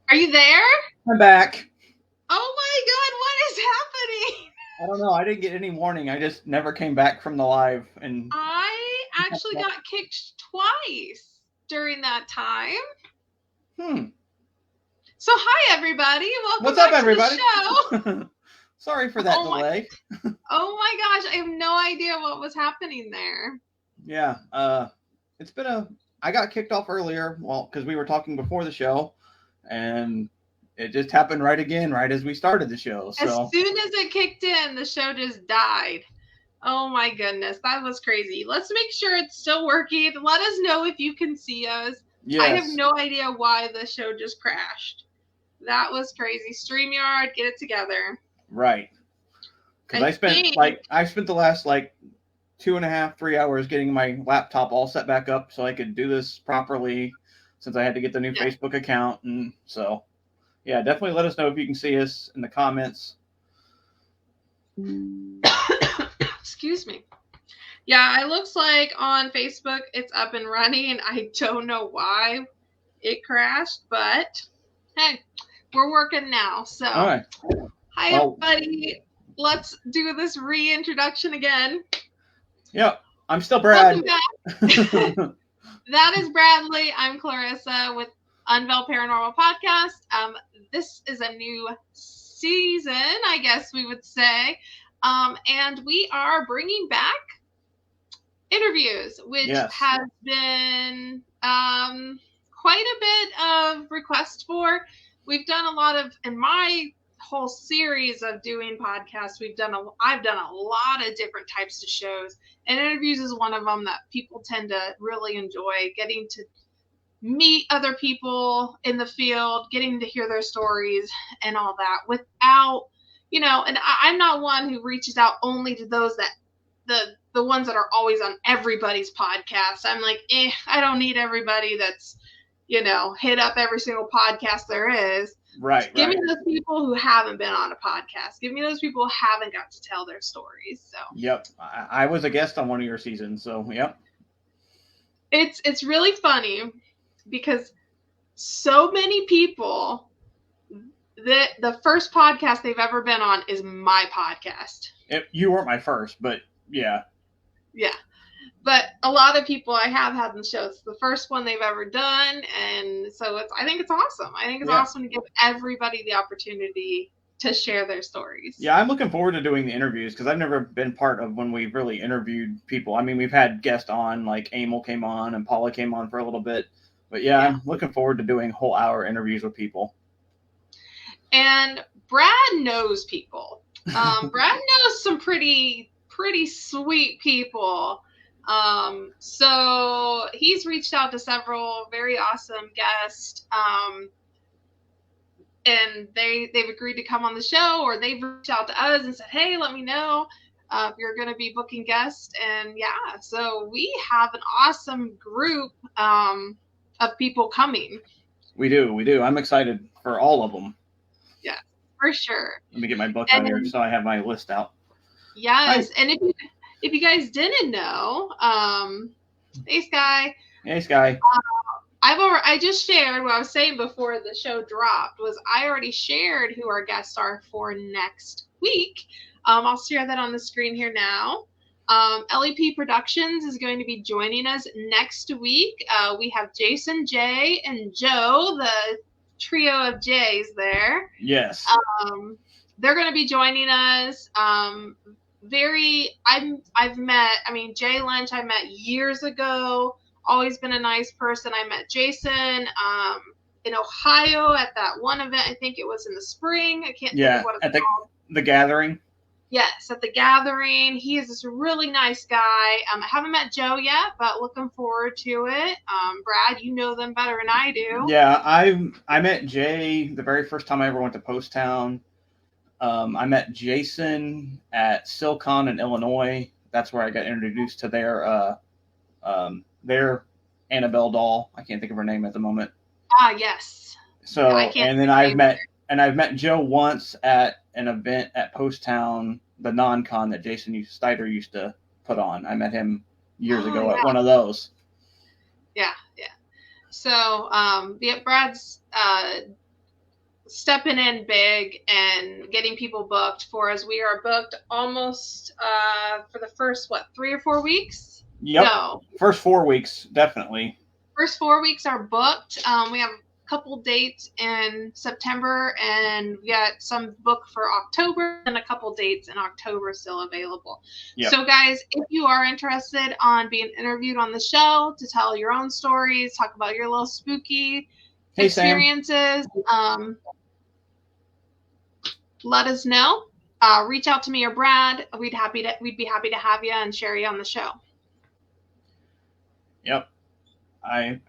Are you there? I'm back. Oh my god, what is happening? I don't know. I didn't get any warning. I just never came back from the live, and I actually got kicked twice during that time. hmm. So hi everybody, welcome What's up, back to the everybody? show. Sorry for that Oh my, delay. oh my gosh, I have no idea what was happening there. Yeah. It's been a. I got kicked off earlier. Well, because we were talking before the show, and it just happened right as we started the show. As So soon as it kicked in, the show just died. Oh my goodness, that was crazy. Let's make sure it's still working. Let us know if you can see us. I have yes, no idea why the show just crashed. That was crazy. StreamYard, get it together. right. Because I spent the last 2.5, 3 hours getting my laptop all set back up so I could do this properly. Since I had to get the new Facebook account, and so yeah, definitely let us know if you can see us in the comments. Excuse me. Yeah, it looks like on Facebook it's up and running. I don't know why it crashed, but hey, we're working now. So, All right. hi everybody. Let's do this reintroduction again. Yep, I'm still Brad. Welcome back. That is Bradley. I'm Clarissa with Unveil Paranormal Podcast. This is a new season, I guess we would say. And we are bringing back interviews, which has been quite a bit of request for. We've done a lot of, in my whole series of doing podcasts, I've done a lot of different types of shows, and interviews is one of them that people tend to really enjoy, getting to meet other people in the field, getting to hear their stories and all that without, and I'm not one who reaches out only to those that the ones that are always on everybody's podcast. I'm like, I don't need everybody that's, hit up every single podcast there is. Right. Give me those people who haven't been on a podcast. Give me those people who haven't got to tell their stories. So. Yep, I was a guest on one of your seasons, so yep. It's really funny because so many people that the first podcast they've ever been on is my podcast. You weren't my first, but yeah. Yeah. But a lot of people I have had in the show, it's the first one they've ever done. And so I think it's awesome. I think it's awesome to give everybody the opportunity to share their stories. Yeah, I'm looking forward to doing the interviews because I've never been part of when we've really interviewed people. I mean, we've had guests on, like Emil came on and Paula came on for a little bit. But yeah, I'm looking forward to doing whole hour interviews with people. And Brad knows people. Brad knows some pretty sweet people. So he's reached out to several very awesome guests. And they've agreed to come on the show, or they've reached out to us and said, hey, let me know if you're going to be booking guests. And yeah, so we have an awesome group of people coming. We do. I'm excited for all of them. Yeah, for sure. Let me get my book out here so I have my list out. Yes, and if you guys didn't know, hey Sky. Hey Sky. I just shared what I was saying before the show dropped. Was I already shared who our guests are for next week? I'll share that on the screen here now. LEP Productions is going to be joining us next week. We have Jason, Jay, and Joe, the trio of Jays there. Yes. They're going to be joining us. I've met, Jay Lynch I met years ago. Always been a nice person. I met Jason in Ohio at that one event. I think it was in the spring. I can't think of what it's called. The Gathering. Yes, at the Gathering. He is this really nice guy. I haven't met Joe yet, but looking forward to it. Brad, you know them better than I do. Yeah, I met Jay the very first time I ever went to Post Town. I met Jason at SilCon in Illinois. That's where I got introduced to their Annabelle doll. I can't think of her name at the moment. Yes. So, and then I've met Joe once at an event at Post Town, the non-con that Jason Steiter used to put on. I met him years ago at one of those. Yeah. So, Brad's stepping in big and getting people booked for us. We are booked almost for the first 3 or 4 weeks. Yep. No. First 4 weeks, definitely. First 4 weeks are booked. We have a couple dates in September, and we got some booked for October, and a couple dates in October still available. Yep. So, guys, if you are interested on being interviewed on the show to tell your own stories, talk about your little spooky experiences, let us know. Reach out to me or Brad. We'd be happy to have you and share you on the show. Yep. I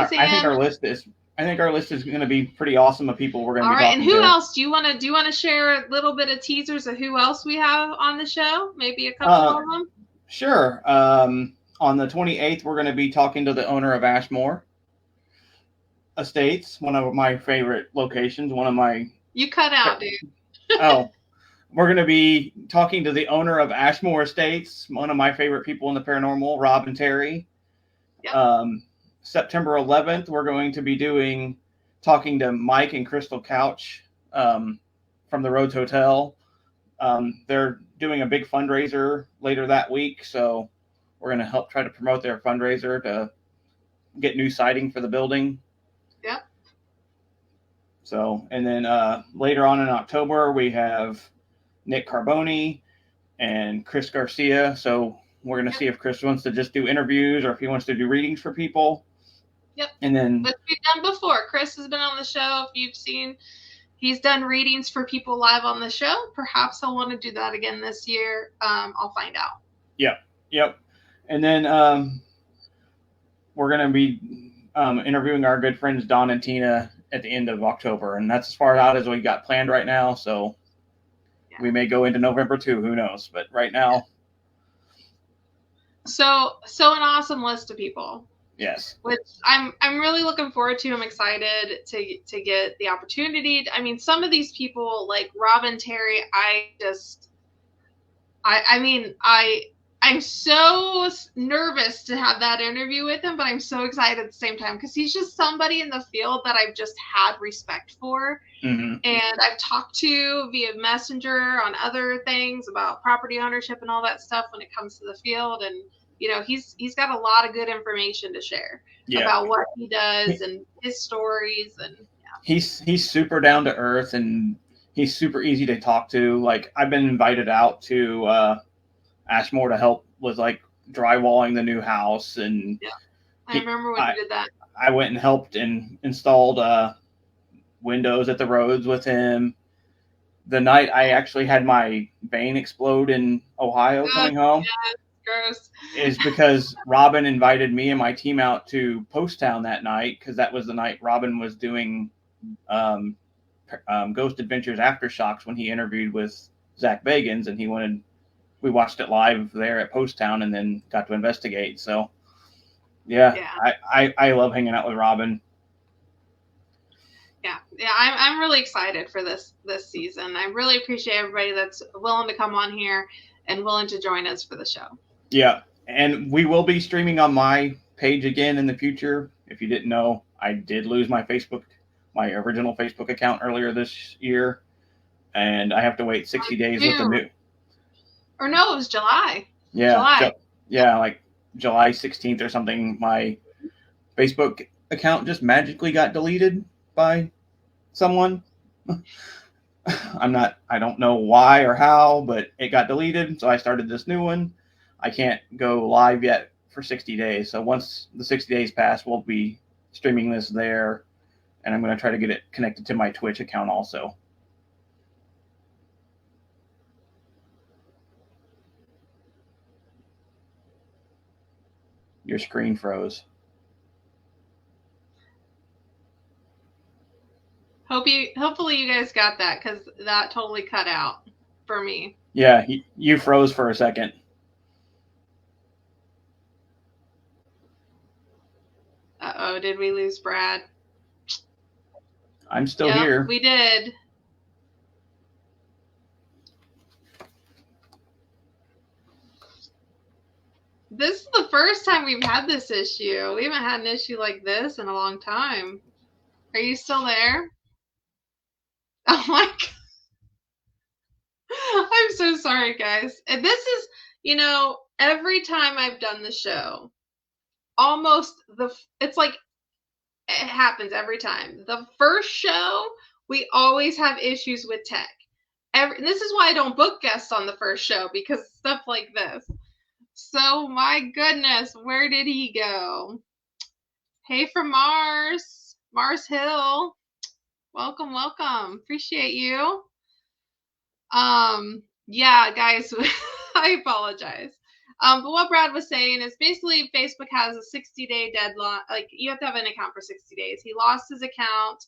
think our list is going to be pretty awesome of people we're going to be talking to. And who else do you want to share a little bit of teasers of who else we have on the show? Maybe a couple of them. Sure. On the 28th, we're going to be talking to the owner of Ashmore Estates, one of my favorite locations. You cut out, dude. Oh, we're going to be talking to the owner of Ashmore Estates, one of my favorite people in the paranormal, Rob and Terry. Yep. September 11th, we're going to be talking to Mike and Crystal Couch from the Rhodes Hotel. They're doing a big fundraiser later that week, so we're going to help try to promote their fundraiser to get new siding for the building. Yep. So, and then later on in October, we have Nick Carboni and Chris Garcia. So we're going to see if Chris wants to just do interviews or if he wants to do readings for people. Yep. And then, which we've done before. Chris has been on the show. If you've seen, he's done readings for people live on the show. Perhaps he'll want to do that again this year. I'll find out. Yep. And then we're going to be interviewing our good friends Don and Tina at the end of October, and that's as far out as we got planned right now. So we may go into November too. Who knows? But right now, so an awesome list of people. Yes. Which I'm really looking forward to. I'm excited to get the opportunity. I mean, some of these people like Rob and Terry, I'm so nervous to have that interview with him, but I'm so excited at the same time because he's just somebody in the field that I've just had respect for. Mm-hmm. And I've talked to via Messenger on other things about property ownership and all that stuff when it comes to the field. And, he's got a lot of good information to share about what he does and his stories. And he's super down to earth and he's super easy to talk to. Like, I've been invited out to Ashmore to help with like drywalling the new house, and I remember when you did that. I went and helped and installed windows at the Rhodes with him. The night I actually had my vein explode in Ohio coming home, gross, is because Robin invited me and my team out to Post Town that night because that was the night Robin was doing Ghost Adventures Aftershocks when he interviewed with Zach Bagans, and we watched it live there at Post Town and then got to investigate. So, I love hanging out with Robin. Yeah, I'm really excited for this season. I really appreciate everybody that's willing to come on here and willing to join us for the show. Yeah, and we will be streaming on my page again in the future. If you didn't know, I did lose my original Facebook account earlier this year, and I have to wait 60 days with the new. Or no, it was July. Yeah. Like July 16th or something. My Facebook account just magically got deleted by someone. I don't know why or how, but it got deleted. So I started this new one. I can't go live yet for 60 days. So once the 60 days pass, we'll be streaming this there. And I'm going to try to get it connected to my Twitch account also. Your screen froze. Hopefully you guys got that, because that totally cut out for me. Yeah, you froze for a second. Uh-oh, did we lose Brad? I'm still here. We did. This is the first time we've had this issue. We haven't had an issue like this in a long time. Are you still there? Oh my God. I'm so sorry, guys. And this is, every time I've done the show, it's like it happens every time. The first show, we always have issues with tech. This is why I don't book guests on the first show, because stuff like this. So, my goodness, where did he go? Hey, from Mars Hill. Welcome, welcome. Appreciate you. Yeah, guys, I apologize. But what Brad was saying is basically Facebook has a 60-day deadline. Like, you have to have an account for 60 days. He lost his account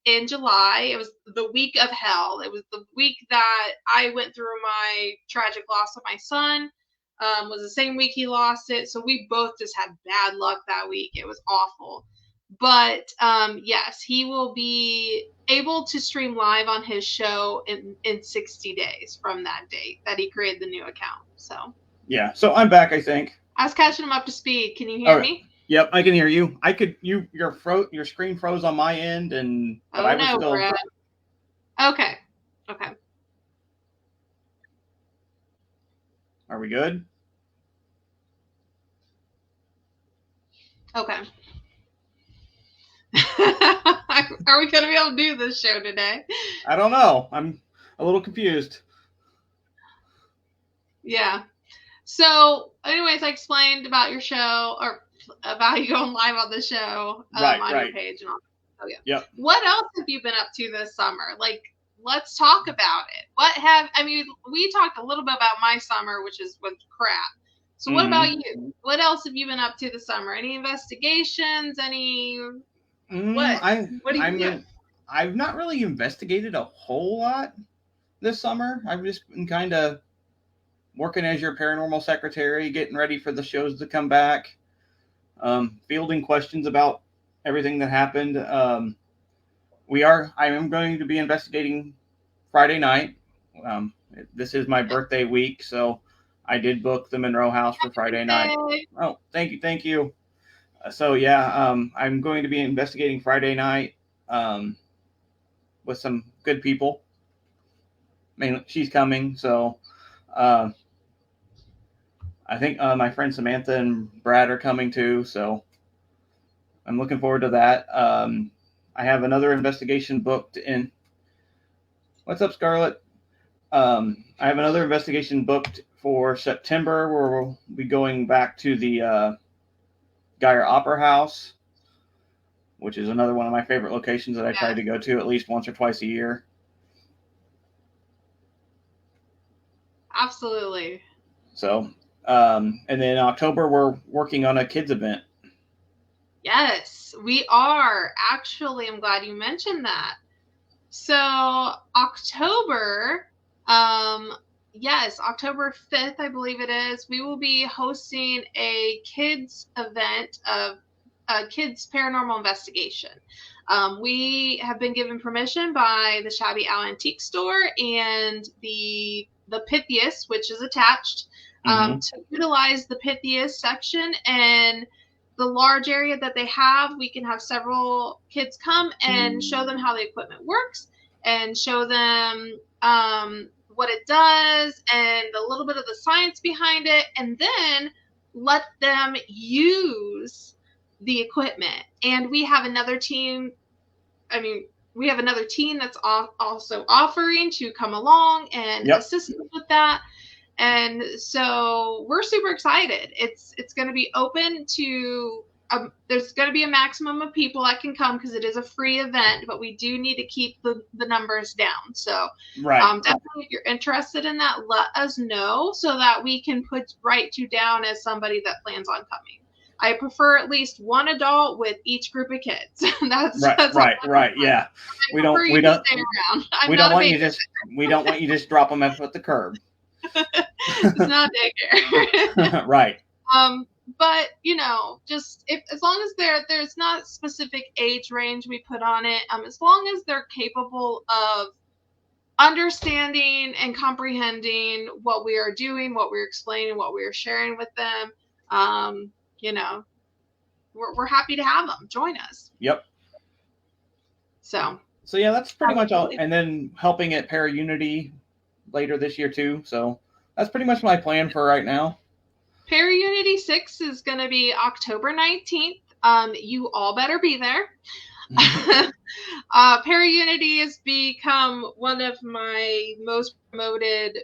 in July. It was the week of hell. It was the week that I went through my tragic loss of my son. Was the same week he lost it. So we both just had bad luck that week. It was awful. But yes, he will be able to stream live on his show in 60 days from that date that he created the new account. So yeah, so I'm back, I think. I was catching him up to speed. Can you hear me? Yep, I can hear you. Your screen froze on my end, but I was still. Brad. Okay. Are we good? Okay. Are we going to be able to do this show today? I don't know. I'm a little confused. Yeah. So, anyways, I explained about your show, or about you going live on the show on your page and all. Oh yeah. Yep. What else have you been up to this summer? Like, let's talk about it. We talked a little bit about my summer, which was crap. So what about you? What else have you been up to this summer? Any investigations? Any what? What do you do? I've not really investigated a whole lot this summer. I've just been kind of working as your paranormal secretary, getting ready for the shows to come back, fielding questions about everything that happened. I am going to be investigating Friday night. This is my birthday week, so I did book the Monroe House for Friday night. Oh, thank you. So yeah, I'm going to be investigating Friday night with some good people. I mean, she's coming, so I think my friend Samantha and Brad are coming too, so I'm looking forward to that. I have another investigation booked in. What's up, Scarlett? I have another investigation booked for September, where we'll be going back to the Geyer Opera House, which is another one of my favorite locations that I try to go to at least once or twice a year. Absolutely. So, and then in October, we're working on a kids event. Yes, we are. Actually, I'm glad you mentioned that. So October, October 5th, I believe it is, we will be hosting a kids event of kids paranormal investigation. We have been given permission by the Shabby Owl Antique Store and the Pythias, which is attached, to utilize the Pythias section, and the large area that they have, we can have several kids come and show them how the equipment works and show them what it does and a little bit of the science behind it, and then let them use the equipment. And we have another team. We have another team that's also offering to come along and assist us with that. And so we're super excited. It's going to be open to, there's going to be a maximum of people that can come because it is a free event, but we do need to keep the numbers down. So definitely if you're interested in that, let us know so that we can write you down as somebody that plans on coming. I prefer at least one adult with each group of kids. That's right. Yeah. We don't want you just drop them at the curb. It's not daycare. Right. But just as long as there's not a specific age range we put on it, as long as they're capable of understanding and comprehending what we are doing, what we're explaining, what we're sharing with them, we're happy to have them join us. Yep. So So yeah, that's pretty much all. And then helping at Para-Unity later this year too. So that's pretty much my plan for right now. Para-Unity 6 is going to be October 19th. You all better be there. Para-Unity has become one of my most promoted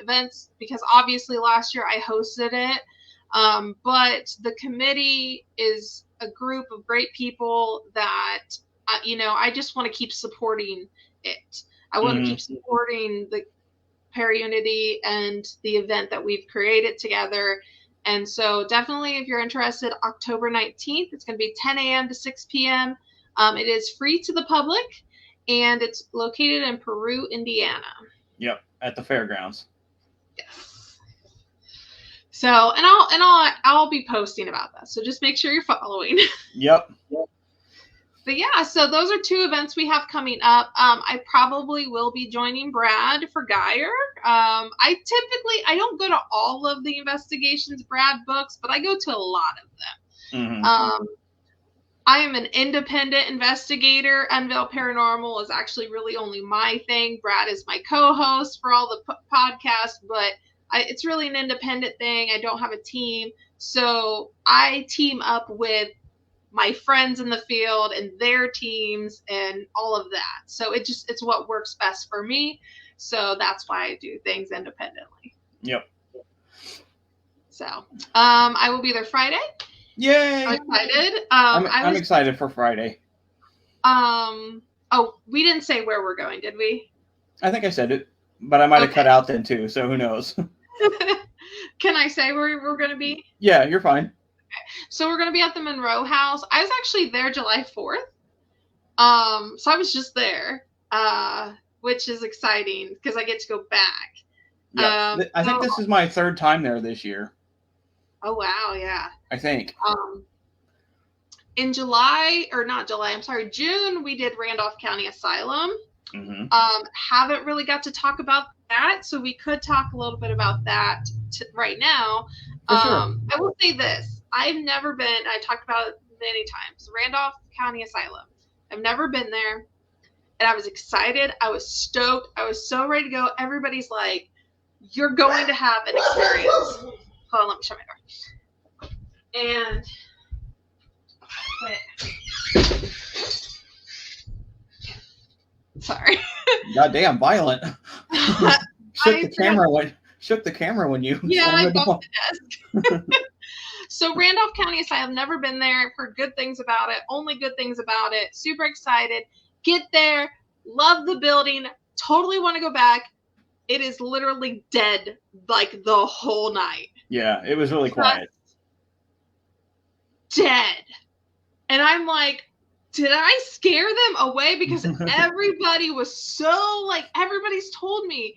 events because obviously last year I hosted it. But the committee is a group of great people that, I just want to keep supporting it. I want to keep supporting the Para-Unity and the event that we've created together. And so definitely if you're interested, October 19th, it's going to be 10 a.m. to 6 p.m. It is free to the public, and it's located in Peru, Indiana. Yep, at the fairgrounds. Yes. So, and I'll be posting about that. So just make sure you're following. Yep. But yeah, so those are 2 events we have coming up. I probably will be joining Brad for Geyer. I don't go to all of the Investigations Brad books, but I go to a lot of them. Mm-hmm. I am an independent investigator. Unveil Paranormal is actually really only my thing. Brad is my co-host for all the podcasts, but it's really an independent thing. I don't have a team. So I team up with my friends in the field and their teams and all of that. So it's what works best for me. So that's why I do things independently. Yep. So I will be there Friday. Yay! I'm excited. I'm excited for Friday. Oh, we didn't say where we're going, did we? I think I said it, but I might have cut out then too, so who knows? Can I say where we're going to be? Yeah, you're fine. Okay. So we're going to be at the Monroe House. I was actually there July 4th. So I was just there, which is exciting because I get to go back. Yeah, I think this is my 3rd time there this year. Oh, wow, yeah. I think. In June, we did Randolph County Asylum. Mm-hmm. Haven't really got to talk about that, so we could talk a little bit about that right now. Sure. I will say this. I've never been, I talked about it many times, Randolph County Asylum. I've never been there, and I was excited. I was stoked. I was so ready to go. Everybody's like, you're going to have an experience. Hold on, let me shut my door. And sorry. Goddamn violent. Shook the camera when you. Yeah, I bumped the desk. So Randolph County Asylum, never been there. I've heard good things about it. Only good things about it. Super excited. Get there. Love the building. Totally want to go back. It is literally dead like the whole night. Yeah, it was really quiet. Dead. And I'm like, did I scare them away? Because everybody was so everybody's told me,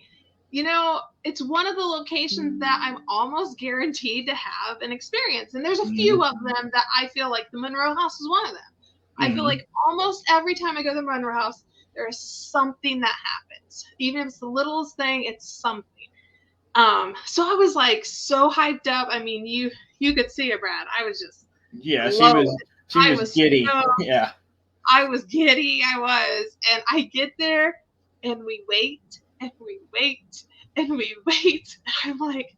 it's one of the locations that I'm almost guaranteed to have an experience. And there's a few of them that I feel like the Monroe House is one of them. I feel like almost every time I go to the Monroe House, there is something that happens. Even if it's the littlest thing, it's something. So I was like so hyped up. I mean, you could see it, Brad. I was just she was giddy. Yeah. I was giddy. And I get there and we wait and we wait and we wait. I'm like,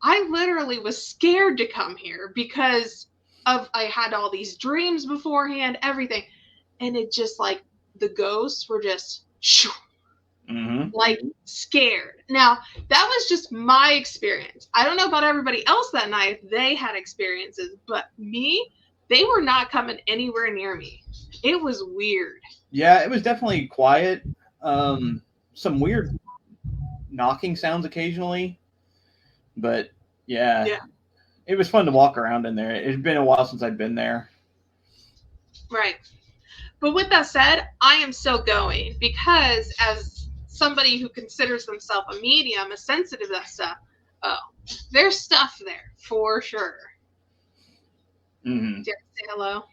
I literally was scared to come here because I had all these dreams beforehand, everything. And it just the ghosts were just scared. Now, that was just my experience. I don't know about everybody else that night if they had experiences, but me, they were not coming anywhere near me. It was weird. Yeah, it was definitely quiet. Some weird knocking sounds occasionally, but yeah, it was fun to walk around in there. It had been a while since I'd been there. Right. But with that said, I am still going because as somebody who considers themselves a medium, a sensitive to that stuff, there's stuff there for sure. Mm-hmm. Do you have to say hello?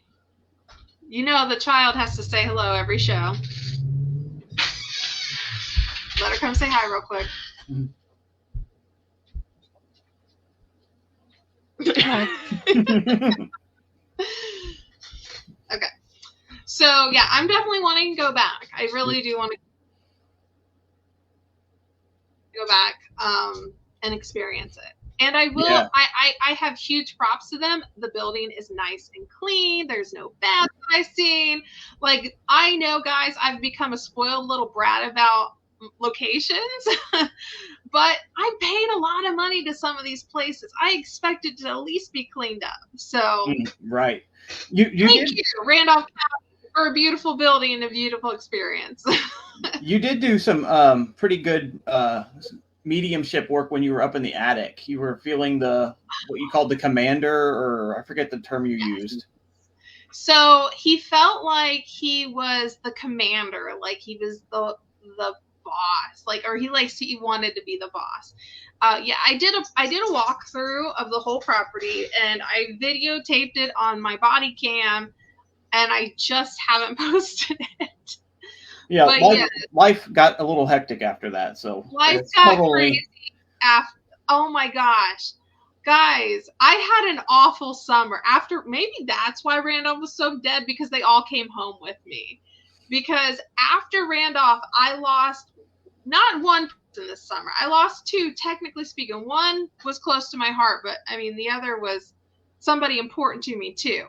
The child has to say hello every show. Let her come say hi real quick. Hi. Okay. So yeah, I'm definitely wanting to go back. I really do want to go back and experience it. And I will. Yeah. I have huge props to them. The building is nice and clean. There's no bad that I've seen. Like, I know, guys, I've become a spoiled little brat about locations, but I paid a lot of money to some of these places. I expected to at least be cleaned up. So right. Thank you, Randolph County, for a beautiful building and a beautiful experience. You did do some pretty good mediumship work when you were up in the attic. You were feeling what you called the commander, or I forget the term you used. So he felt like he was the commander, like he was the boss, like, or he wanted to be the boss. Yeah, I did a walkthrough of the whole property, and I videotaped it on my body cam, and I just haven't posted it. Yeah, life got a little hectic after that, so life got crazy after. Oh my gosh, guys, I had an awful summer. After, maybe that's why Randolph was so dead, because they all came home with me. Because after Randolph, I lost not one person this summer. I lost two, technically speaking. One was close to my heart, but I mean, the other was somebody important to me too.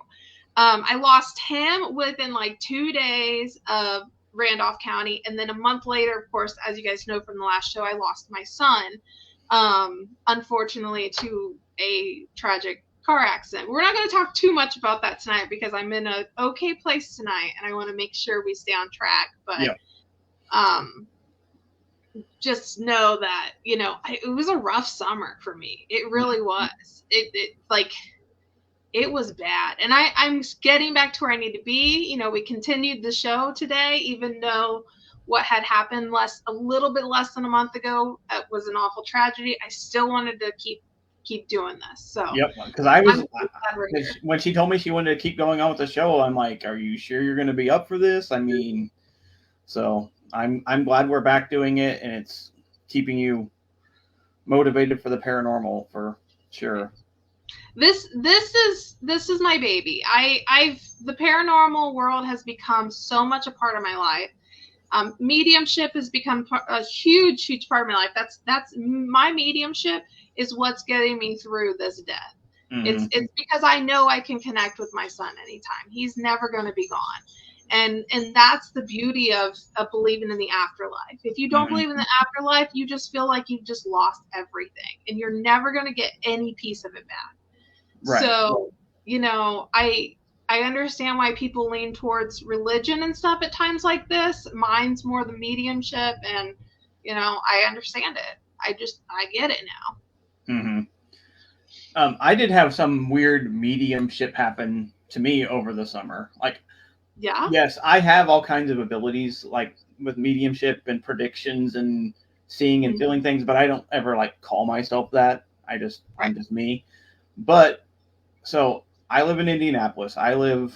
I lost him within like 2 days of Randolph County, and then a month later, of course, as you guys know from the last show, I lost my son, unfortunately, to a tragic car accident. We're not going to talk too much about that tonight, because I'm in an okay place tonight, and I want to make sure we stay on track. But just know that, you know, it was a rough summer for me. It really was. It was bad. And I'm getting back to where I need to be. You know, we continued the show today, even though what had happened a little bit less than a month ago was an awful tragedy. I still wanted to keep doing this. So because when she told me she wanted to keep going on with the show, I'm like, are you sure you're going to be up for this? I mean, so I'm glad we're back doing it, and it's keeping you motivated for the paranormal for sure. This is my baby. The paranormal world has become so much a part of my life. Mediumship has become a huge part of my life. That's my mediumship is what's getting me through this death. Mm-hmm. It's because I know I can connect with my son anytime. He's never going to be gone. And that's the beauty of believing in the afterlife. If you don't believe in the afterlife, you just feel like you've just lost everything, and you're never going to get any piece of it back. Right. So, you know, I understand why people lean towards religion and stuff at times like this. Mine's more the mediumship, and, you know, I understand it. I get it now. Mm-hmm. I did have some weird mediumship happen to me over the summer. Like, yeah. Yes, I have all kinds of abilities, like with mediumship and predictions and seeing and feeling things, but I don't ever like call myself that. I'm just me. But so I live in Indianapolis. I live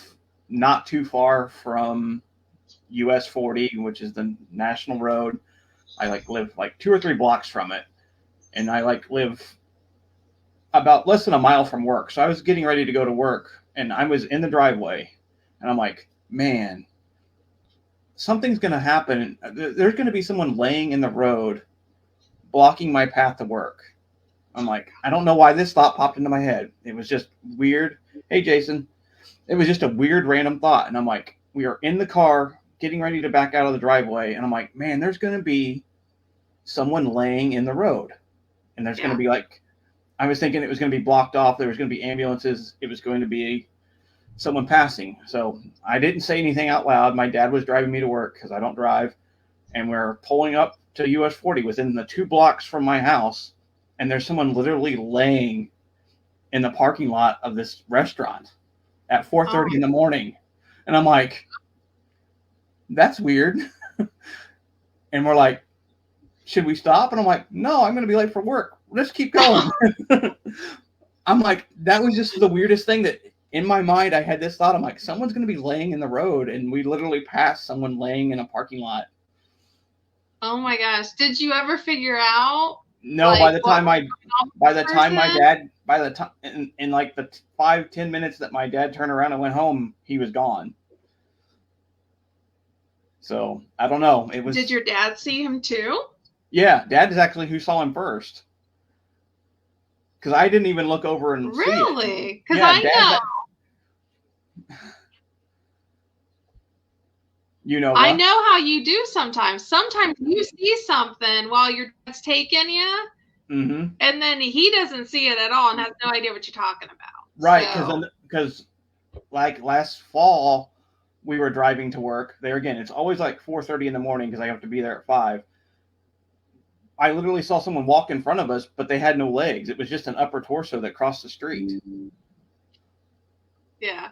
not too far from US 40, which is the national road. I live 2 or 3 blocks from it, and I live about less than a mile from work. So I was getting ready to go to work, and I was in the driveway, and I'm like, man, something's going to happen. There's going to be someone laying in the road blocking my path to work. I'm like, I don't know why this thought popped into my head. It was just weird. Hey, Jason. It was just a weird random thought. And I'm like, we are in the car getting ready to back out of the driveway. And I'm like, man, there's going to be someone laying in the road. And there's going to be I was thinking it was going to be blocked off. There was going to be ambulances. It was going to be someone passing. So I didn't say anything out loud. My dad was driving me to work because I don't drive. And we're pulling up to US 40 within the 2 blocks from my house. And there's someone literally laying in the parking lot of this restaurant at 4:30 in the morning. And I'm like, that's weird. And we're like, should we stop? And I'm like, no, I'm going to be late for work. Let's keep going. I'm like, that was just the weirdest thing that in my mind, I had this thought. I'm like, someone's going to be laying in the road. And we literally passed someone laying in a parking lot. Oh my gosh. Did you ever figure out? No, by the time my dad, in like the 5-10 minutes that my dad turned around and went home, he was gone. So I don't know. It was. Did your dad see him too? Yeah, Dad is actually who saw him first. Because I didn't even look over and see it. Really? Because I know. You know what? I know how you do sometimes. Sometimes you see something while your dad's taking you, and then he doesn't see it at all and has no idea what you're talking about. Right, because like last fall, we were driving to work. There again, it's always like 4:30 in the morning because I have to be there at 5. I literally saw someone walk in front of us, but they had no legs. It was just an upper torso that crossed the street. Yeah.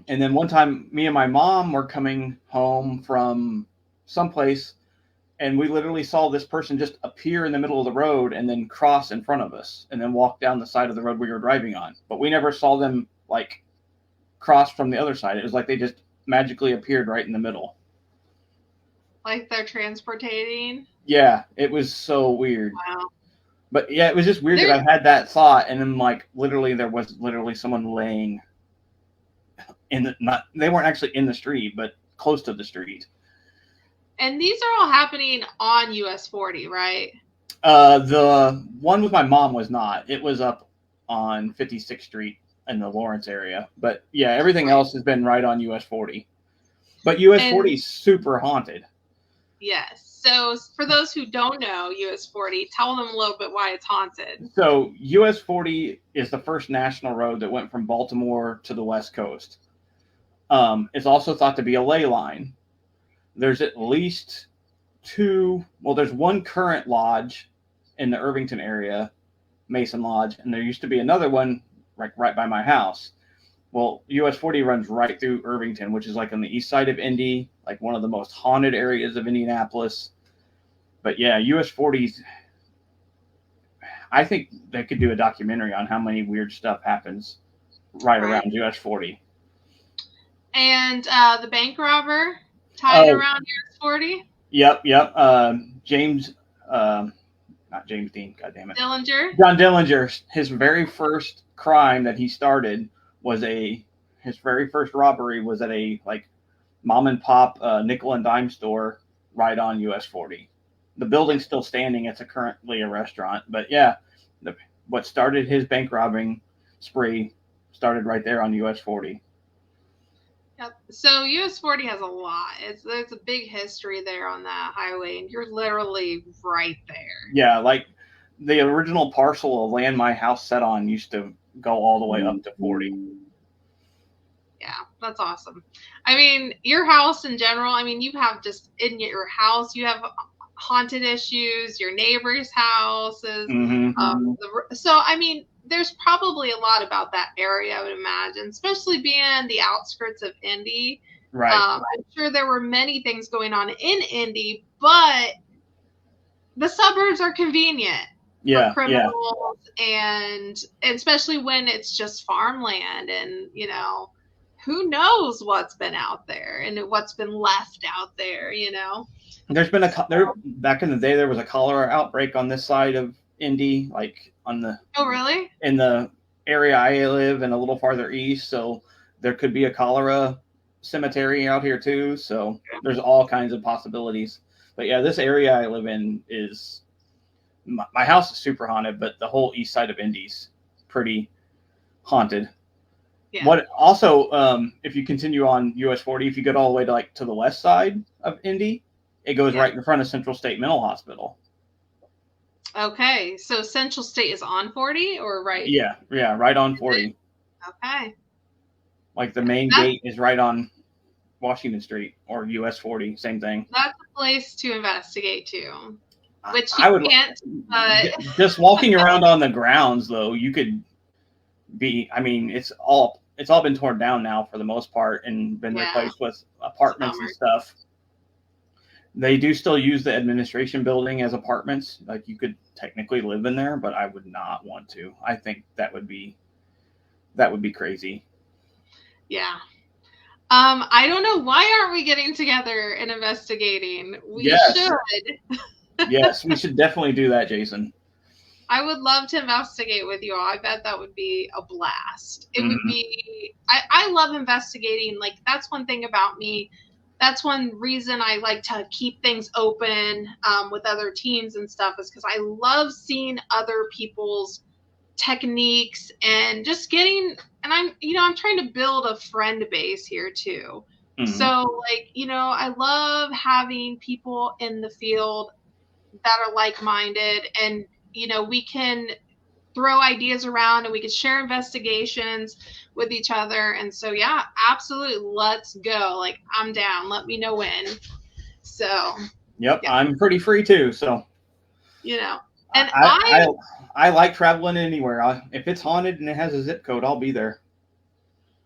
And then one time, me and my mom were coming home from someplace, and we literally saw this person just appear in the middle of the road and then cross in front of us and then walk down the side of the road we were driving on. But we never saw them like cross from the other side. It was like they just magically appeared right in the middle. Like they're transportating? Yeah, it was so weird. Wow. But yeah, it was just weird that I had that thought, and then like literally there was literally someone laying in the they weren't actually in the street, but close to the street. And these are all happening on US 40, right? The one with my mom was not. It was up on 56th Street in the Lawrence area. But yeah, everything else has been right on US 40. But US 40 is super haunted. Yes. So for those who don't know US 40, tell them a little bit why it's haunted. So US 40 is the first national road that went from Baltimore to the West Coast. It's also thought to be a ley line. There's at least there's one current lodge in the Irvington area, Mason Lodge, and there used to be another one right by my house. Well, US 40 runs right through Irvington, which is like on the east side of Indy, like one of the most haunted areas of Indianapolis. But yeah, US 40's, I think they could do a documentary on how many weird stuff happens right around US 40. And the bank robber tied around US 40? Yep. James, not James Dean, goddammit. Dillinger? John Dillinger, his very first crime that he started his very first robbery was at a like mom and pop nickel and dime store right on US 40. The building's still standing. It's currently a restaurant. But yeah, what started his bank robbing spree started right there on US 40. Yep. So US 40 has a lot. There's a big history there on that highway, and you're literally right there. Yeah, like the original parcel of land my house set on used to go all the way up to 40. Yeah, that's awesome. I mean, your house in general, I mean, you have just in your house, you have haunted issues, your neighbor's houses. So, I mean, there's probably a lot about that area, I would imagine, especially being the outskirts of Indy. Right. I'm sure there were many things going on in Indy, but the suburbs are convenient for criminals, and especially when it's just farmland, and who knows what's been out there and what's been left out there. There's been back in the day there was a cholera outbreak on this side of Indy, like on the really in the area I live and a little farther east, so there could be a cholera cemetery out here too, so there's all kinds of possibilities. But yeah, this area I live in is my house is super haunted, but the whole east side of Indy's pretty haunted. Yeah. What also, if you continue on US 40, if you go all the way to the west side of Indy, it goes right in front of Central State Mental Hospital. Okay, so Central State is on 40 or right? Yeah, right on 40. Okay. Like the main gate is right on Washington Street or US 40, same thing. That's a place to investigate too, which can't. Just walking around on the grounds, though, you could be. I mean, it's all been torn down now for the most part and been replaced with apartments and stuff. They do still use the administration building as apartments. Like you could technically live in there, but I would not want to. I think that would be crazy. Yeah. I don't know. Why aren't we getting together and investigating? We should. Yes, we should definitely do that, Jason. I would love to investigate with you all. I bet that would be a blast. It would be. I love investigating. Like that's one thing about me. that's one reason I like to keep things open with other teams and stuff, is because I love seeing other people's techniques and just getting, and I'm trying to build a friend base here too. Mm-hmm. So like, I love having people in the field that are like-minded, and we can throw ideas around and we can share investigations with each other. And so yeah, absolutely, let's go. Like, I'm down, let me know when. So yep, yeah. I'm pretty free too, so and I like traveling anywhere. If it's haunted and it has a zip code, I'll be there.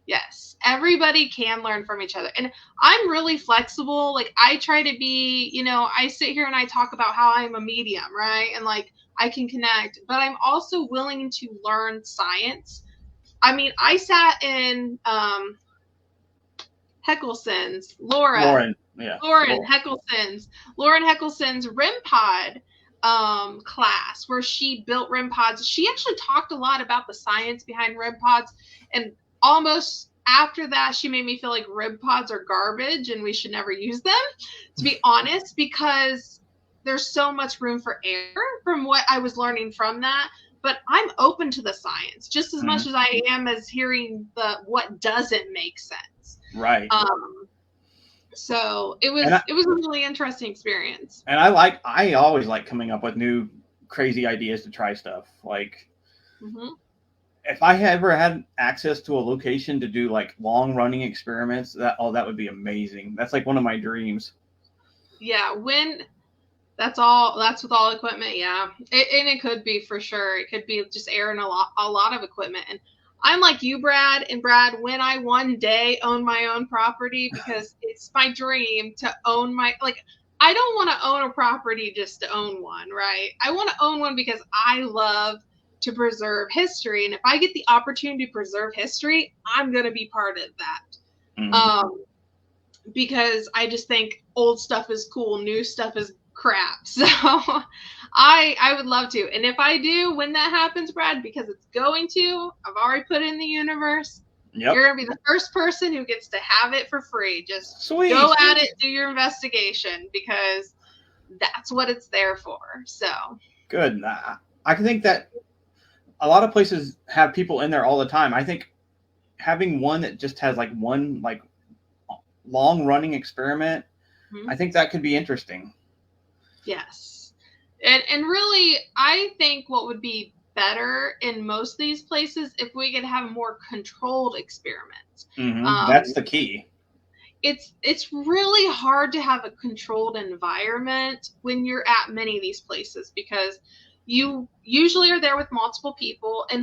Yes, everybody can learn from each other. And I'm really flexible. Like, I try to be, I sit here and I talk about how I'm a medium, right? And like, I can connect, but I'm also willing to learn science. I mean, I sat in Heckelson's, Lauren Heckelson's REM pod class, where she built REM pods. She actually talked a lot about the science behind REM pods, and almost after that, she made me feel like REM pods are garbage and we should never use them, to be honest, because there's so much room for error from what I was learning from that. But I'm open to the science just as much as I am as hearing what doesn't make sense. Right. So it was a really interesting experience. And I always like coming up with new crazy ideas to try stuff. Like, if I ever had access to a location to do like long running experiments, that would be amazing. That's like one of my dreams. Yeah, that's with all equipment. Yeah, and it could be, for sure. It could be just airing a lot of equipment. And I'm like you, Brad. And Brad, when I one day own my own property, because it's my dream to own I don't want to own a property just to own one, right? I want to own one because I love to preserve history. And if I get the opportunity to preserve history, I'm going to be part of that. Because I just think old stuff is cool, new stuff is crap. So I would love to. And if I do, when that happens, Brad, because it's going to, I've already put it in the universe. Yep. You're going to be the first person who gets to have it for free. Just go at it, do your investigation, because that's what it's there for. So good. I think that a lot of places have people in there all the time. I think having one that just has like one like long running experiment, I think that could be interesting. Yes. And really, I think what would be better in most of these places if we could have more controlled experiments. That's the key. It's really hard to have a controlled environment when you're at many of these places, because you usually are there with multiple people, and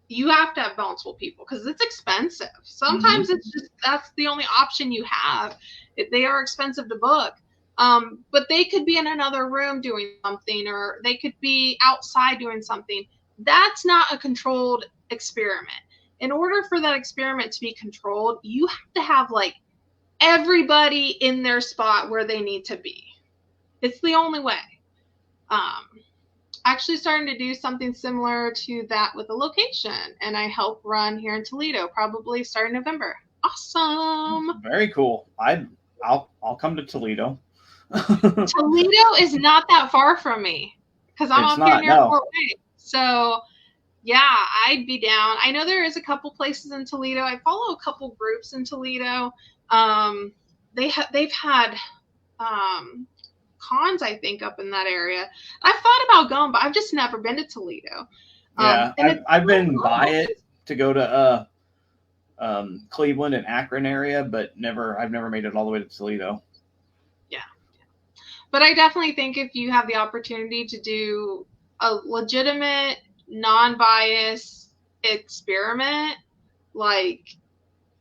you have to have multiple people because it's expensive. Sometimes it's just, that's the only option you have. They are expensive to book. But they could be in another room doing something, or they could be outside doing something. That's not a controlled experiment. In order for that experiment to be controlled, you have to have like everybody in their spot where they need to be. It's the only way. Actually starting to do something similar to that with a location, and I help run here in Toledo, probably starting November. Awesome. Very cool. I'll come to Toledo. Toledo is not that far from me, because I'm up here near Fort Wayne. So yeah, I'd be down. I know there is a couple places in Toledo. I follow a couple groups in Toledo. They've had cons, I think, up in that area. I've thought about going, but I've just never been to Toledo. Yeah, I've been by it to go to Cleveland and Akron area, but I've never made it all the way to Toledo. Yeah. But I definitely think if you have the opportunity to do a legitimate, non-biased experiment, like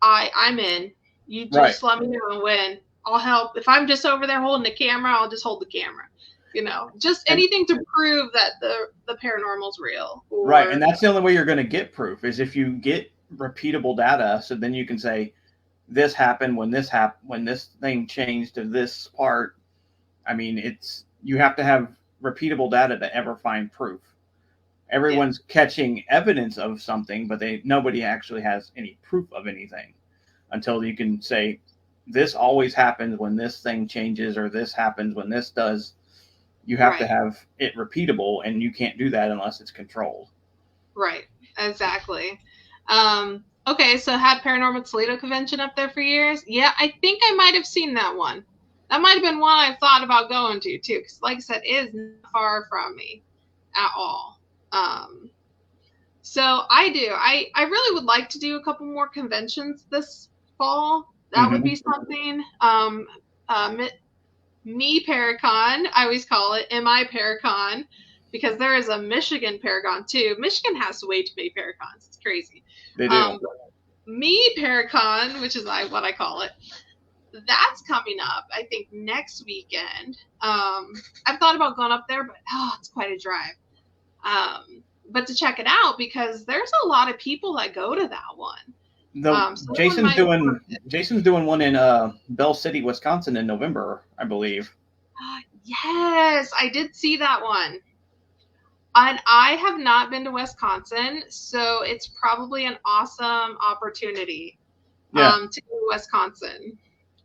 I'm in. You just let me know when. I'll help. If I'm just over there holding the camera, I'll just hold the camera. Just anything to prove that the paranormal's real. Right, and that's the only way you're going to get proof, is if you get repeatable data. So then you can say, this happened when this thing changed to this part. I mean, you have to have repeatable data to ever find proof. Everyone's catching evidence of something, but nobody actually has any proof of anything until you can say, this always happens when this thing changes, or this happens when this does. You have to have it repeatable, and you can't do that unless it's controlled. Right. Exactly. Okay, so had Paranormal Toledo Convention up there for years. Yeah, I think I might have seen that one. That might have been one I thought about going to too, because like I said, it is not far from me at all. So I do. I really would like to do a couple more conventions this fall. That would be something. Me Paracon, I always call it MI Paracon, because there is a Michigan Paragon too. Michigan has way too many Paracons. It's crazy. They do. Me Paracon, which is what I call it, that's coming up, I think, next weekend. I've thought about going up there, but it's quite a drive. But to check it out, because there's a lot of people that go to that one. So Jason's doing one in Bell City, Wisconsin in November, I believe. Yes, I did see that one. And I have not been to Wisconsin, so it's probably an awesome opportunity to go to Wisconsin.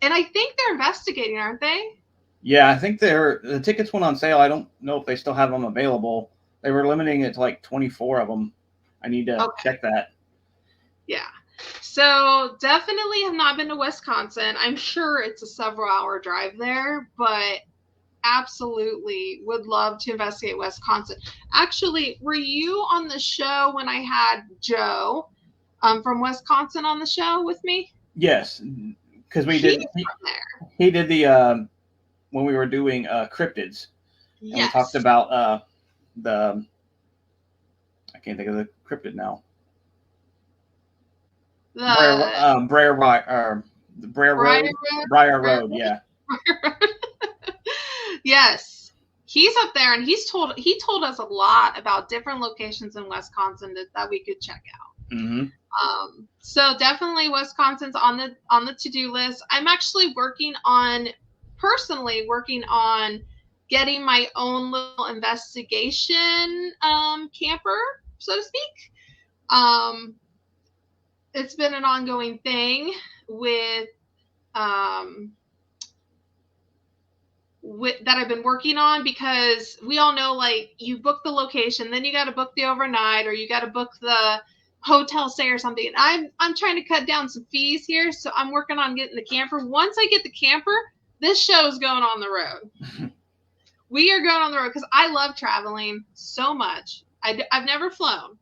And I think they're investigating, aren't they? Yeah, I think the tickets went on sale. I don't know if they still have them available. They were limiting it to like 24 of them. I need to check that. Yeah. So definitely have not been to Wisconsin. I'm sure it's a several-hour drive there, but absolutely would love to investigate Wisconsin. Actually, were you on the show when I had Joe from Wisconsin on the show with me? Yes, because he did the when we were doing cryptids. And we talked about I can't think of the cryptid now. Briar Road, yeah. Yes, he's up there, and he told us a lot about different locations in Wisconsin that we could check out. So definitely Wisconsin's on the to-do list. I'm actually personally working on getting my own little investigation camper, so to speak. It's been an ongoing thing with that I've been working on, because we all know, like, you book the location, then you got to book the overnight, or you got to book the hotel stay or something. And I'm trying to cut down some fees here, so I'm working on getting the camper. Once I get the camper, this show's going on the road. We are going on the road because I love traveling so much. I've never flown,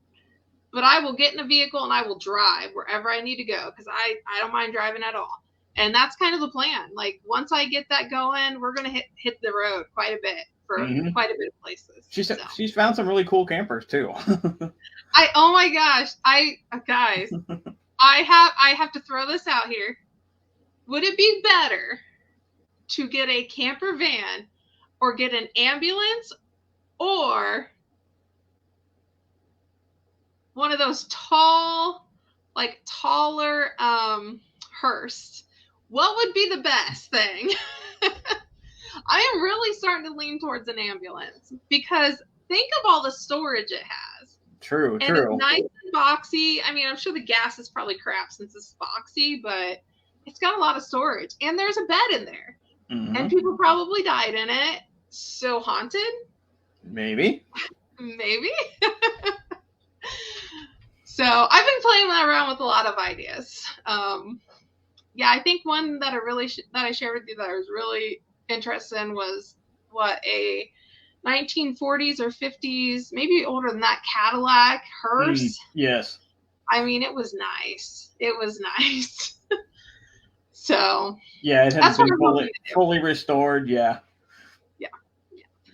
but I will get in a vehicle and I will drive wherever I need to go, because I don't mind driving at all. And that's kind of the plan. Like, once I get that going, we're going to hit the road quite a bit for quite a bit of places. She's found some really cool campers too. Oh my gosh. Guys, I have to throw this out here. Would it be better to get a camper van, or get an ambulance, or one of those taller hearse? What would be the best thing? I am really starting to lean towards an ambulance, because think of all the storage it has. True. It's nice and boxy. I mean, I'm sure the gas is probably crap since it's boxy, but it's got a lot of storage, and there's a bed in there, and people probably died in it. So haunted? Maybe. So I've been playing around with a lot of ideas. Yeah, I think one that I shared with you that I was really interested in was a 1940s or 50s, maybe older than that, Cadillac hearse. Yes. I mean, it was nice. So yeah, it has been fully restored. Yeah.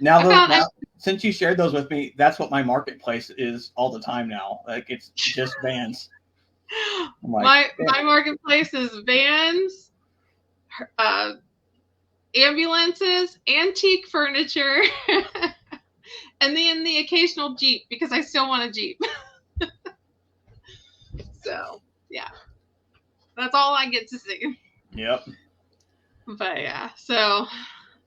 Now, since you shared those with me, that's what my marketplace is all the time now. Like, it's just vans. My marketplace is vans, ambulances, antique furniture, and then the occasional Jeep, because I still want a Jeep. So, yeah. That's all I get to see. Yep. But yeah, so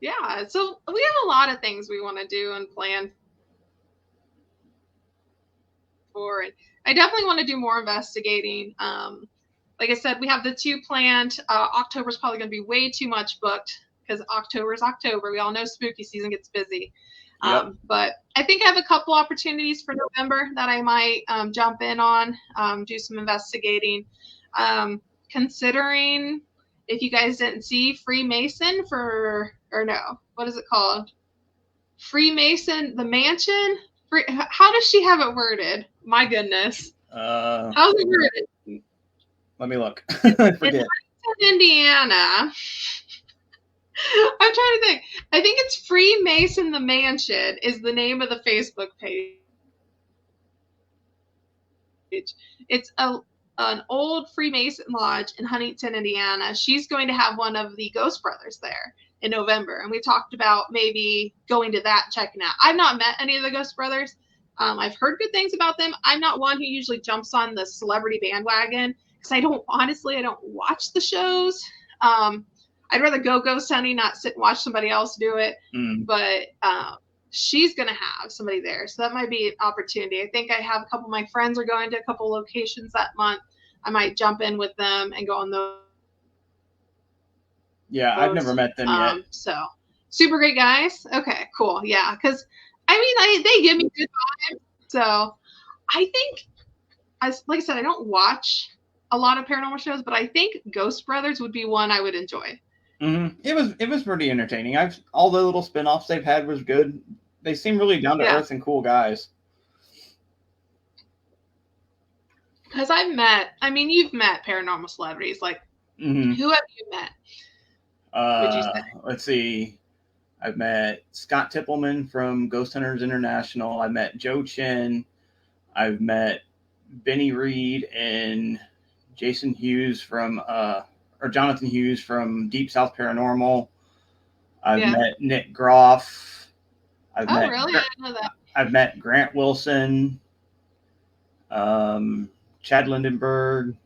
we have a lot of things we want to do and plan for, and I definitely want to do more investigating. like I said, we have the 2 planned. October's probably going to be way too much booked because October is October. We all know spooky season gets busy. Yep. But I think I have a couple opportunities for November that I might jump in on, do some investigating. Considering, if you guys didn't see, Freemason or no, what is it called? Freemason, the mansion? How does she have it worded? My goodness. How's it worded? Let me look. I forget. In Indiana. I'm trying to think. I think it's Freemason the Mansion is the name of the Facebook page. It's an old Freemason lodge in Huntington, Indiana. She's going to have one of the Ghost Brothers there in November, and we talked about maybe going to that, checking out. I've not met any of the Ghost Brothers. I've heard good things about them. I'm not one who usually jumps on the celebrity bandwagon because I don't watch the shows. I'd rather go ghost hunting, not sit and watch somebody else do it. But she's going to have somebody there. So that might be an opportunity. I think I have a couple of my friends are going to a couple locations that month. I might jump in with them and go on those. Yeah, I've never met them yet. So super great guys. Okay, cool. Yeah, because I mean, they give me good vibes. So I think, like I said, I don't watch a lot of paranormal shows, but I think Ghost Brothers would be one I would enjoy. Mm-hmm. It was pretty entertaining. All the little spinoffs they've had was good. They seem really down to earth and cool guys. Because you've met paranormal celebrities. Like, who have you met? Would you say? Let's see. I've met Scott Tippelman from Ghost Hunters International. I met Joe Chin. I've met Benny Reed and Jonathan Hughes from Deep South Paranormal. I've met Nick Groff. Really? I didn't know that. I've met Grant Wilson, Chad Lindenberg,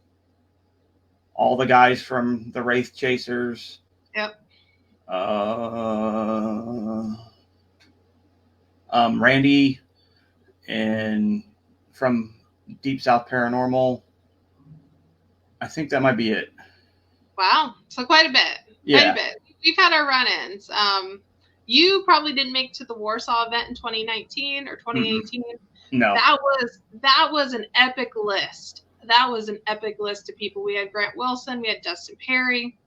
all the guys from the Wraith Chasers. Yep. Randy and from Deep South Paranormal. I think that might be it. Wow. So quite a bit. Yeah. Quite a bit. We've had our run-ins. You probably didn't make to the Warsaw event in 2019 or 2018. Mm-hmm. No. That was an epic list. That was an epic list of people. We had Grant Wilson. We had Dustin Perry.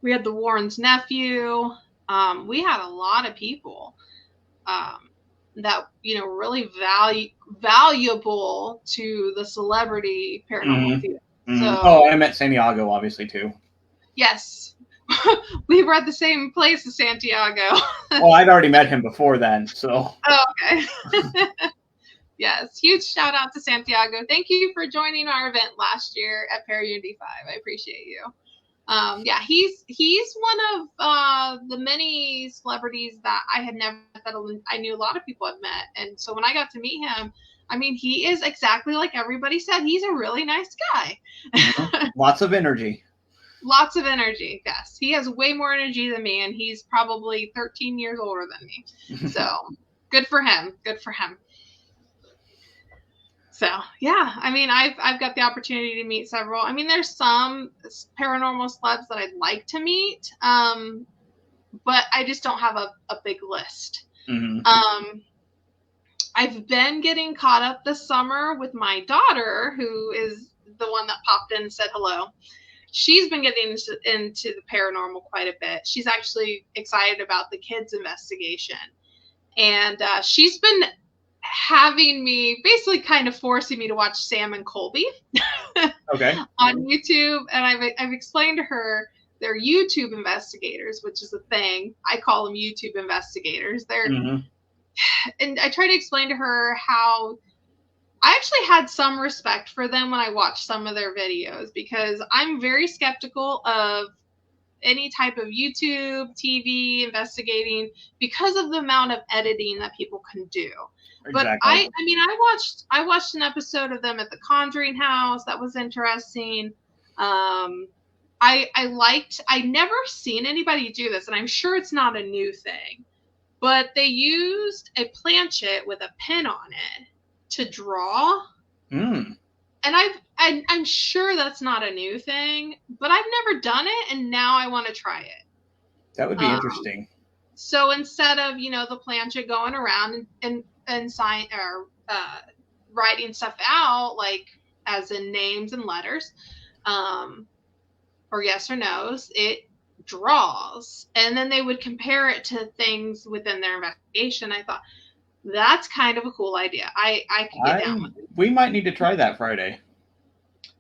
We had the Warren's nephew. We had a lot of people that, really valuable to the celebrity paranormal field. Mm-hmm. So, I met Santiago, obviously, too. Yes. We were at the same place as Santiago. Well, I'd already met him before then, so. Oh, okay. Yes, huge shout out to Santiago. Thank you for joining our event last year at Paraunity 5. I appreciate you. He's one of the many celebrities that I had never met. I knew a lot of people had met, and so when I got to meet him, he is exactly like everybody said. He's a really nice guy. Lots of energy. Lots of energy, yes. He has way more energy than me, and he's probably 13 years older than me. So, good for him. Good for him. So, yeah, I've got the opportunity to meet several. There's some paranormal celebs that I'd like to meet, but I just don't have a big list. Mm-hmm. I've been getting caught up this summer with my daughter, who is the one that popped in and said hello. She's been getting into the paranormal quite a bit. She's actually excited about the kids' investigation. And she's been having me, basically kind of forcing me to watch Sam and Colby okay. on YouTube. And I've explained to her they're YouTube investigators, which is a thing. I call them YouTube investigators. And I try to explain to her how I actually had some respect for them when I watched some of their videos, because I'm very skeptical of any type of YouTube, TV investigating because of the amount of editing that people can do. Exactly. But I watched an episode of them at the Conjuring House. That was interesting. I never seen anybody do this, and I'm sure it's not a new thing, but they used a planchette with a pen on it to draw. And and I'm sure that's not a new thing, but I've never done it, and now I want to try it. That would be interesting. So instead of, the planchette going around and sign or writing stuff out, like as in names and letters, or yes or no's, it draws, and then they would compare it to things within their investigation. I thought that's kind of a cool idea. I could get down with it. We might need to try that Friday.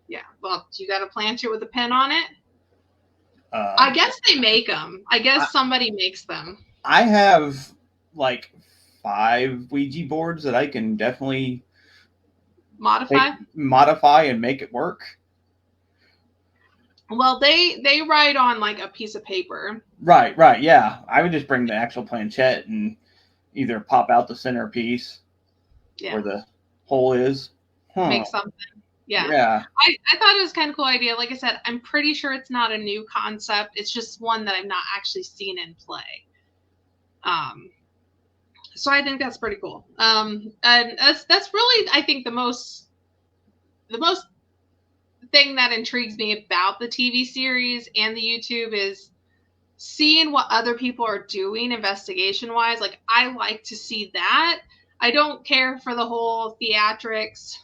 Yeah. Well, you got a planchette with a pen on it? I guess they make them. I guess somebody makes them. I have like 5 Ouija boards that I can definitely modify and make it work. Well, they write on like a piece of paper. Right, yeah. I would just bring the actual planchette and either pop out the centerpiece where the hole is. Make something. Yeah. I thought it was kind of cool idea. Like I said, I'm pretty sure it's not a new concept. It's just one that I've not actually seen in play. So I think that's pretty cool. And that's really, I think, the most thing that intrigues me about the TV series and the YouTube is seeing what other people are doing investigation wise. Like, I like to see that. I don't care for the whole theatrics,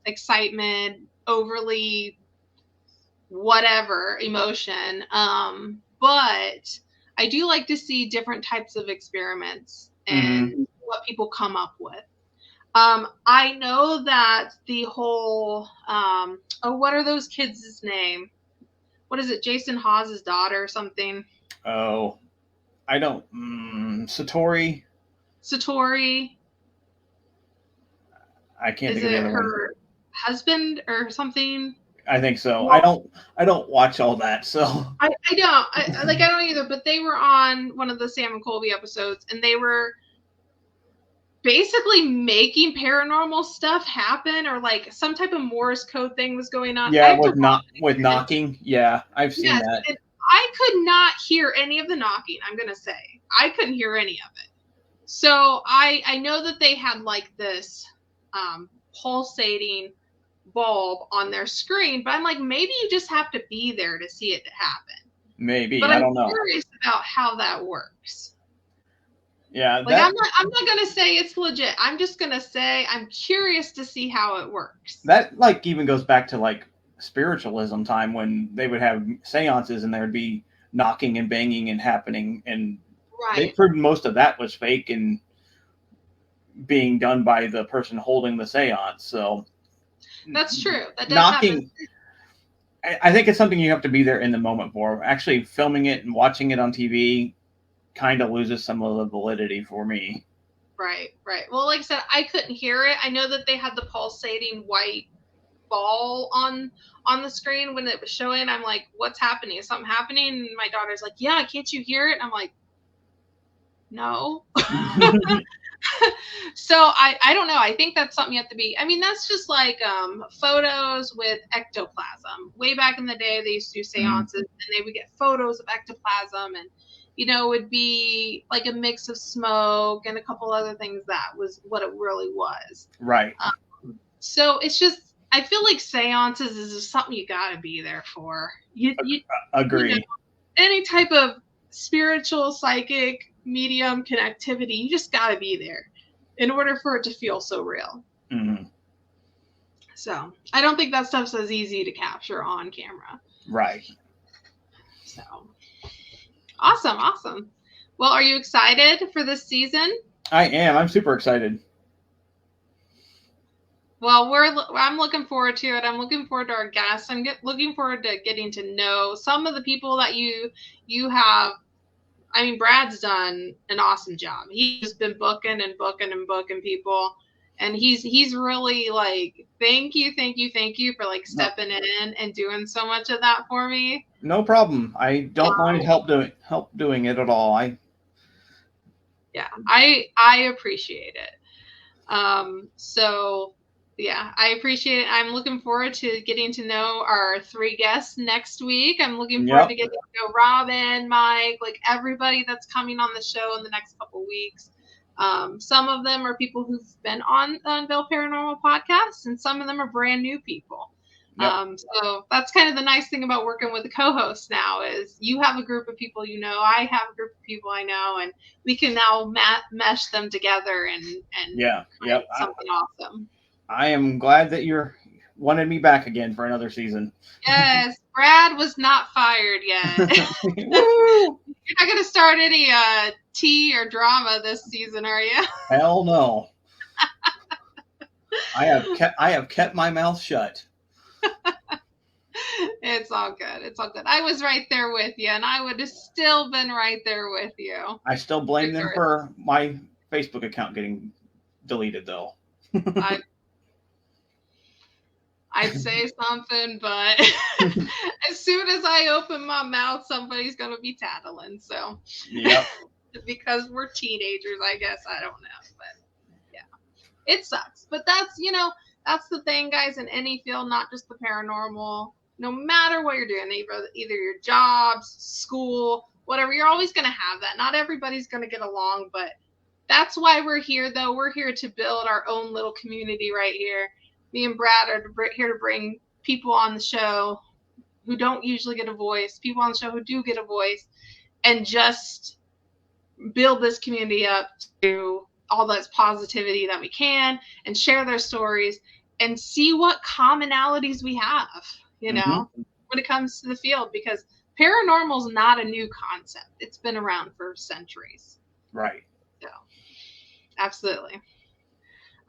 excitement, overly whatever emotion. But I do like to see different types of experiments and what people come up with. I know that the whole, what are those kids' name? What is it? Jason Hawes' daughter or something? Oh, I don't. Satori. I can't think of the other one. Is it her husband or something? I think so. Well, I don't watch all that, so I don't. I don't either. But they were on one of the Sam and Colby episodes, and they were basically making paranormal stuff happen, or like some type of Morse code thing was going on. Yeah, with knocking. Yeah, I've seen that. And I could not hear any of the knocking. I'm gonna say I couldn't hear any of it. So I know that they had like this pulsating bulb on their screen, but I'm like, maybe you just have to be there to see it happen. Maybe, but I don't know. I'm curious about how that works. Yeah, like I'm not gonna say it's legit. I'm just gonna say I'm curious to see how it works. That like even goes back to like spiritualism time when they would have seances and there would be knocking and banging and happening, and they proved most of that was fake and being done by the person holding the seance. So that's true. That does knocking. I think it's something you have to be there in the moment for. Actually, filming it and watching it on TV kind of loses some of the validity for me. Right. Well, like I said, I couldn't hear it. I know that they had the pulsating white ball on the screen when it was showing. I'm like, what's happening? Is something happening? And my daughter's like, yeah, can't you hear it? And I'm like, no. So I don't know. I think that's something you have to be. I mean, that's just like photos with ectoplasm. Way back in the day, they used to do seances and they would get photos of ectoplasm, and it would be like a mix of smoke and a couple other things. That was what it really was. Right. So it's just, I feel like seances is just something you got to be there for. You agree. Any type of spiritual, psychic, medium connectivity, you just got to be there in order for it to feel so real. Mm-hmm. So I don't think that stuff's as easy to capture on camera. Right. So awesome. Well, are you excited for this season? I am. I'm super excited. Well, I'm looking forward to it. I'm looking forward to our guests. I'm looking forward to getting to know some of the people that you have. I mean, Brad's done an awesome job. He's just been booking people, and he's really like, thank you for like stepping in and doing so much of that for me. No problem. I don't mind help doing it at all. I appreciate it. So yeah, I appreciate it. I'm looking forward to getting to know our 3 guests next week. I'm looking forward to getting to know Robin, Mike, like everybody that's coming on the show in the next couple weeks. Some of them are people who've been on the Unveil Paranormal podcast, and some of them are brand new people. Yep. So that's kind of the nice thing about working with a co-host now is you have a group of people you know, I have a group of people I know, and we can now mesh them together and create something awesome. I am glad that you're wanted me back again for another season. Yes, Brad was not fired yet. You're not going to start any tea or drama this season, are you? Hell no. I have kept my mouth shut. It's all good. It's all good. I was right there with you, and I would have still been right there with you. I still blame them for my Facebook account getting deleted, though. I'd say something, but as soon as I open my mouth, somebody's going to be tattling. So, yep. Because we're teenagers, I guess. I don't know. But, yeah. It sucks. But that's the thing, guys, in any field, not just the paranormal. No matter what you're doing, either your jobs, school, whatever, you're always going to have that. Not everybody's going to get along, but that's why we're here, though. We're here to build our own little community right here. Me and Brad are here to bring people on the show who don't usually get a voice, people on the show who do get a voice, and just build this community up to all that positivity that we can and share their stories and see what commonalities we have, when it comes to the field, because paranormal is not a new concept. It's been around for centuries. Right. So, absolutely.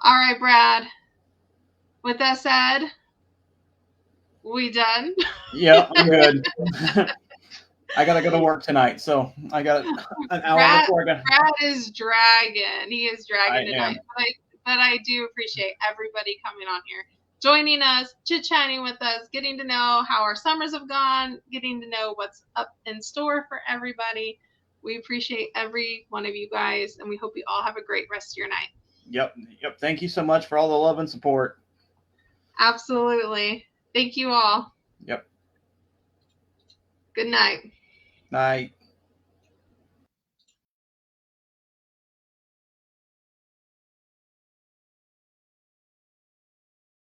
All right, Brad. With that said, we done? Yeah, I'm good. I gotta go to work tonight, so I got an hour before I got. Brad is dragging. He is dragging tonight. But I do appreciate everybody coming on here, joining us, chit-chatting with us, getting to know how our summers have gone, getting to know what's up in store for everybody. We appreciate every one of you guys, and we hope you all have a great rest of your night. Yep. Thank you so much for all the love and support. Absolutely. Thank you all. Yep. Good night. Night.